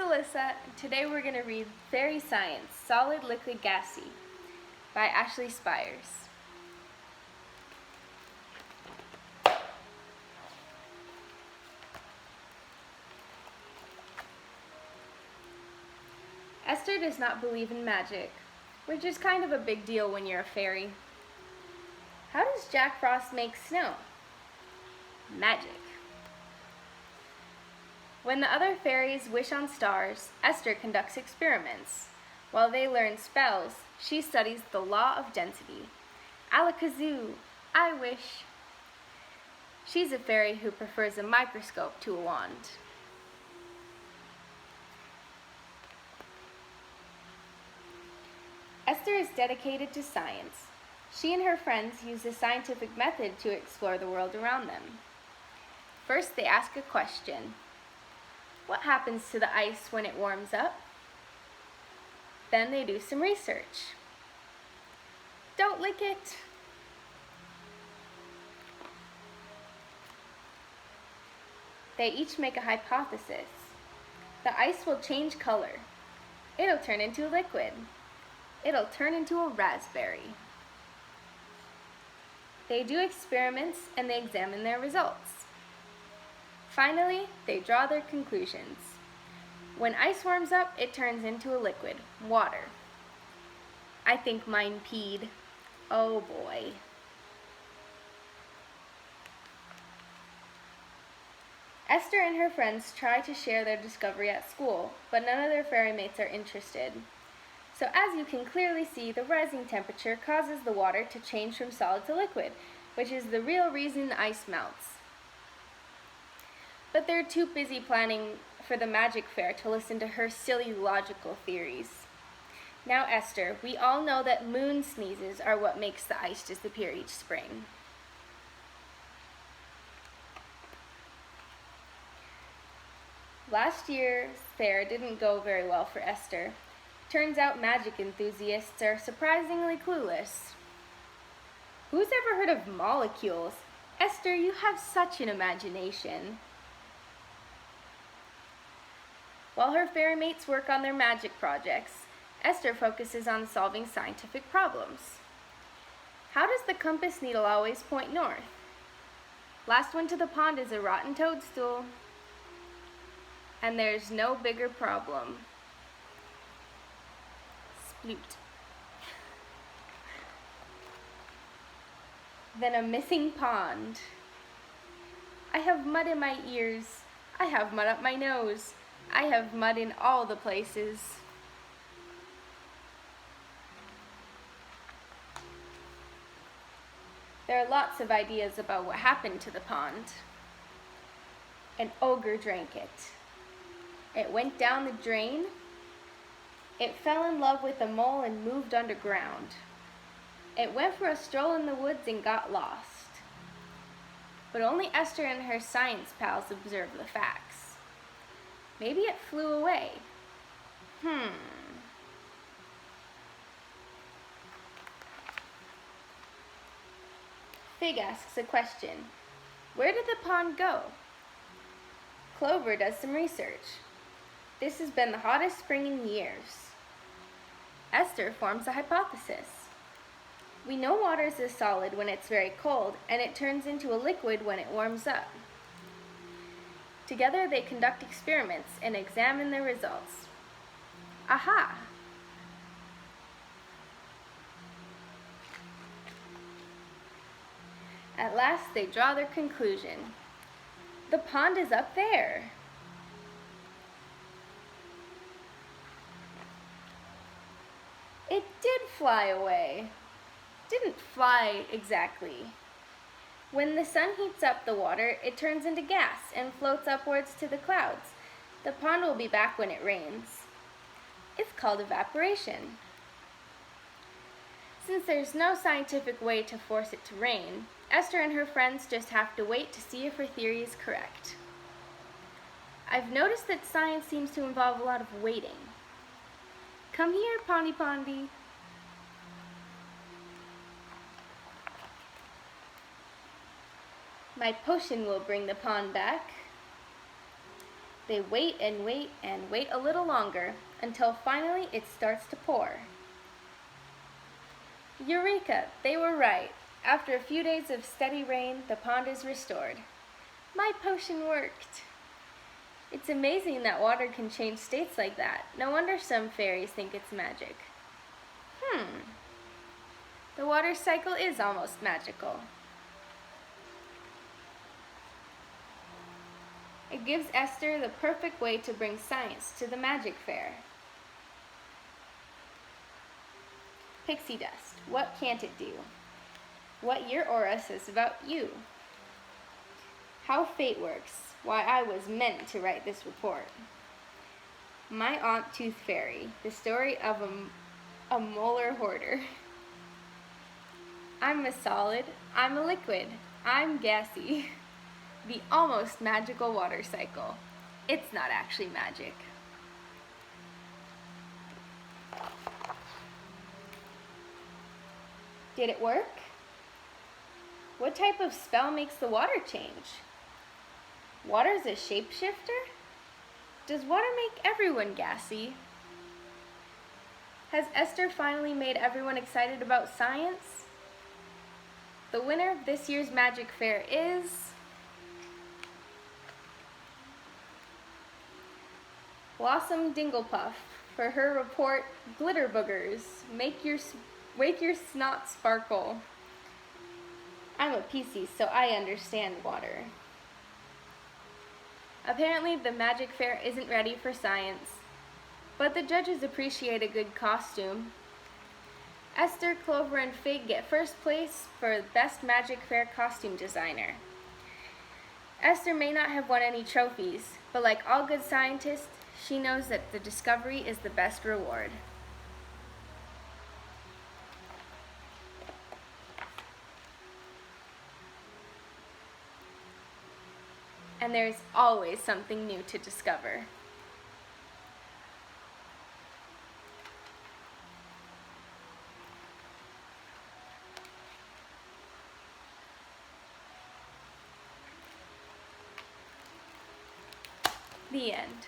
Alyssa. Today we're going to read Fairy Science, Solid Liquid Gassy by Ashley Spires. Esther does not believe in magic, which is kind of a big deal when you're a fairy. How does Jack Frost make snow? Magic. When the other fairies wish on stars, Esther conducts experiments. While they learn spells, she studies the law of density. Alakazoo, I wish. She's a fairy who prefers a microscope to a wand. Esther is dedicated to science. She and her friends use the scientific method to explore the world around them. First, they ask a question. What happens to the ice when it warms up? Then they do some research. Don't lick it. They each make a hypothesis. The ice will change color. It'll turn into a liquid. It'll turn into a raspberry. They do experiments and they examine their results. Finally, they draw their conclusions. When ice warms up, it turns into a liquid, water. I think mine peed. Oh boy. Esther and her friends try to share their discovery at school, but none of their fairy mates are interested. So as you can clearly see, the rising temperature causes the water to change from solid to liquid, which is the real reason ice melts. But they're too busy planning for the magic fair to listen to her silly logical theories. Now Esther, we all know that moon sneezes are what makes the ice disappear each spring. Last year's fair didn't go very well for Esther. Turns out magic enthusiasts are surprisingly clueless. Who's ever heard of molecules? Esther, you have such an imagination. While her fairy mates work on their magic projects, Esther focuses on solving scientific problems. How does the compass needle always point north? Last one to the pond is a rotten toadstool. And there's no bigger problem. Sploot. Then a missing pond. I have mud in my ears. I have mud up my nose. I have mud in all the places. There are lots of ideas about what happened to the pond. An ogre drank it. It went down the drain. It fell in love with a mole and moved underground. It went for a stroll in the woods and got lost. But only Esther and her science pals observed the facts. Maybe it flew away. Fig asks a question. Where did the pond go? Clover does some research. This has been the hottest spring in years. Esther forms a hypothesis. We know water is a solid when it's very cold, and it turns into a liquid when it warms up. Together they conduct experiments and examine their results. Aha! At last they draw their conclusion. The pond is up there. It did fly away. Didn't fly exactly. When the sun heats up the water, it turns into gas and floats upwards to the clouds. The pond will be back when it rains. It's called evaporation. Since there's no scientific way to force it to rain, Esther and her friends just have to wait to see if her theory is correct. I've noticed that science seems to involve a lot of waiting. Come here, Pondy Pondy. My potion will bring the pond back. They wait and wait and wait a little longer until finally it starts to pour. Eureka! They were right. After a few days of steady rain, the pond is restored. My potion worked! It's amazing that water can change states like that. No wonder some fairies think it's magic. The water cycle is almost magical. It gives Esther the perfect way to bring science to the magic fair. Pixie dust, what can't it do? What your aura says about you. How fate works, why I was meant to write this report. My Aunt Tooth Fairy, the story of a molar hoarder. I'm a solid, I'm a liquid, I'm gassy. The almost magical water cycle. It's not actually magic. Did it work? What type of spell makes the water change? Water's a shapeshifter? Does water make everyone gassy? Has Esther finally made everyone excited about science? The winner of this year's Magic Fair is Blossom Dinglepuff for her report, Glitter Boogers, make your snot sparkle. I'm a Pisces, so I understand water. Apparently the Magic Fair isn't ready for science, but the judges appreciate a good costume. Esther, Clover, and Fig get first place for Best Magic Fair Costume Designer. Esther may not have won any trophies, but like all good scientists, she knows that the discovery is the best reward. And there's always something new to discover. The end.